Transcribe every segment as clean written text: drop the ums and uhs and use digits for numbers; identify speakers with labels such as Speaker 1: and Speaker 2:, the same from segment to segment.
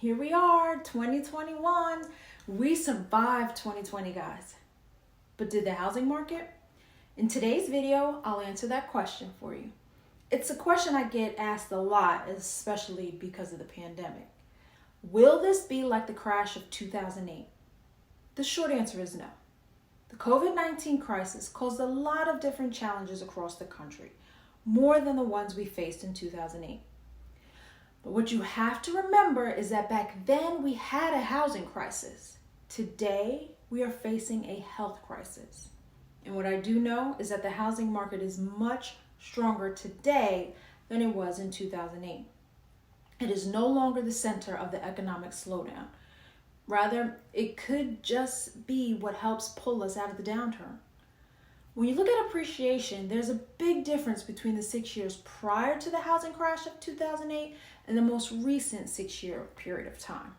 Speaker 1: Here we are, 2021. We survived 2020, guys. But did the housing market? In today's video, I'll answer that question for you. It's a question I get asked a lot, especially because of the pandemic. Will this be like the crash of 2008? The short answer is no. The COVID-19 crisis caused a lot of different challenges across the country, more than the ones we faced in 2008. But what you have to remember is that back then we had a housing crisis. Today, we are facing a health crisis. And what I do know is that the housing market is much stronger today than it was in 2008. It is no longer the center of the economic slowdown. Rather, it could just be what helps pull us out of the downturn. When you look at appreciation, there's a big difference between the 6 years prior to the housing crash of 2008 and the most recent 6-year period of time.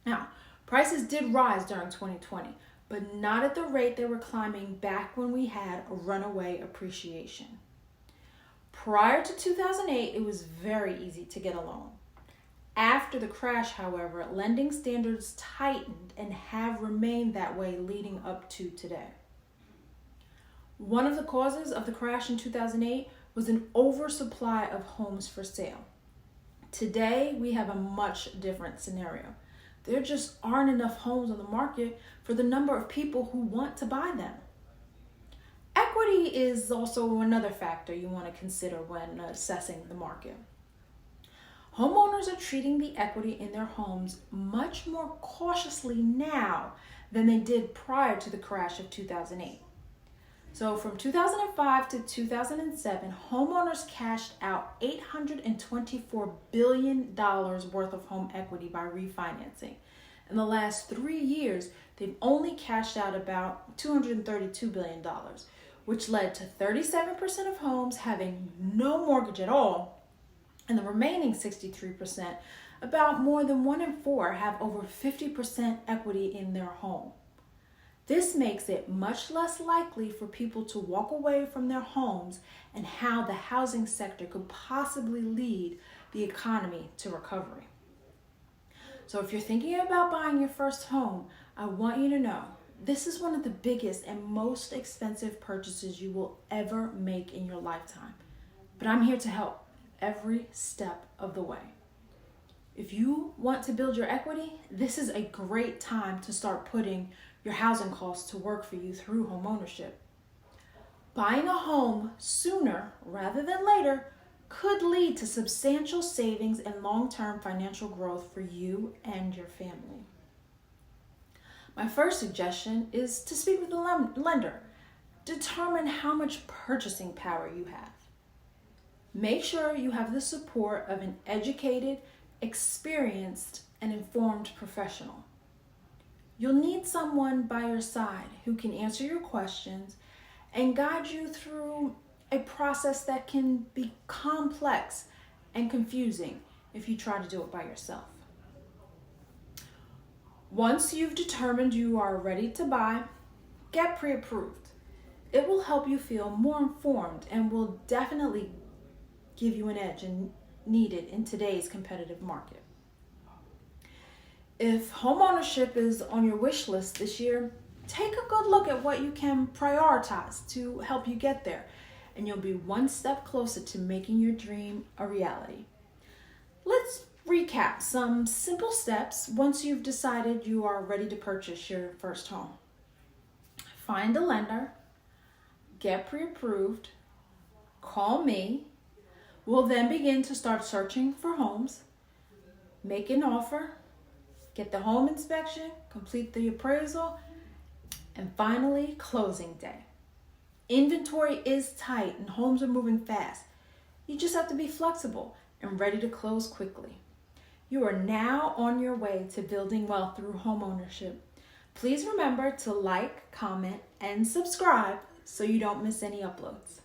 Speaker 1: Now, prices did rise during 2020, but not at the rate they were climbing back when we had a runaway appreciation. Prior to 2008, it was very easy to get a loan. After the crash, however, lending standards tightened and have remained that way leading up to today. One of the causes of the crash in 2008 was an oversupply of homes for sale. Today, we have a much different scenario. There just aren't enough homes on the market for the number of people who want to buy them. Equity is also another factor you want to consider when assessing the market. Homeowners are treating the equity in their homes much more cautiously now than they did prior to the crash of 2008. So from 2005 to 2007, homeowners cashed out $824 billion worth of home equity by refinancing. In the last 3 years, they've only cashed out about $232 billion, which led to 37% of homes having no mortgage at all, and the remaining 63%, about more than 1 in 4, have over 50% equity in their home. This makes it much less likely for people to walk away from their homes and how the housing sector could possibly lead the economy to recovery. So if you're thinking about buying your first home, I want you to know this is one of the biggest and most expensive purchases you will ever make in your lifetime. But I'm here to help every step of the way. If you want to build your equity, this is a great time to start putting your housing costs to work for you through homeownership. Buying a home sooner rather than later could lead to substantial savings and long-term financial growth for you and your family. My first suggestion is to speak with the lender. Determine how much purchasing power you have. Make sure you have the support of an educated, experienced, and informed professional. You'll need someone by your side who can answer your questions and guide you through a process that can be complex and confusing if you try to do it by yourself. Once you've determined you are ready to buy, get pre-approved. It will help you feel more informed and will definitely give you an edge needed in today's competitive market. If homeownership is on your wish list this year, take a good look at what you can prioritize to help you get there, and you'll be one step closer to making your dream a reality. Let's recap some simple steps once you've decided you are ready to purchase your first home. Find a lender, get pre-approved, call me. We'll then begin to start searching for homes, make an offer, get the home inspection, complete the appraisal, and finally, closing day. Inventory is tight and homes are moving fast. You just have to be flexible and ready to close quickly. You are now on your way to building wealth through homeownership. Please remember to like, comment, and subscribe so you don't miss any uploads.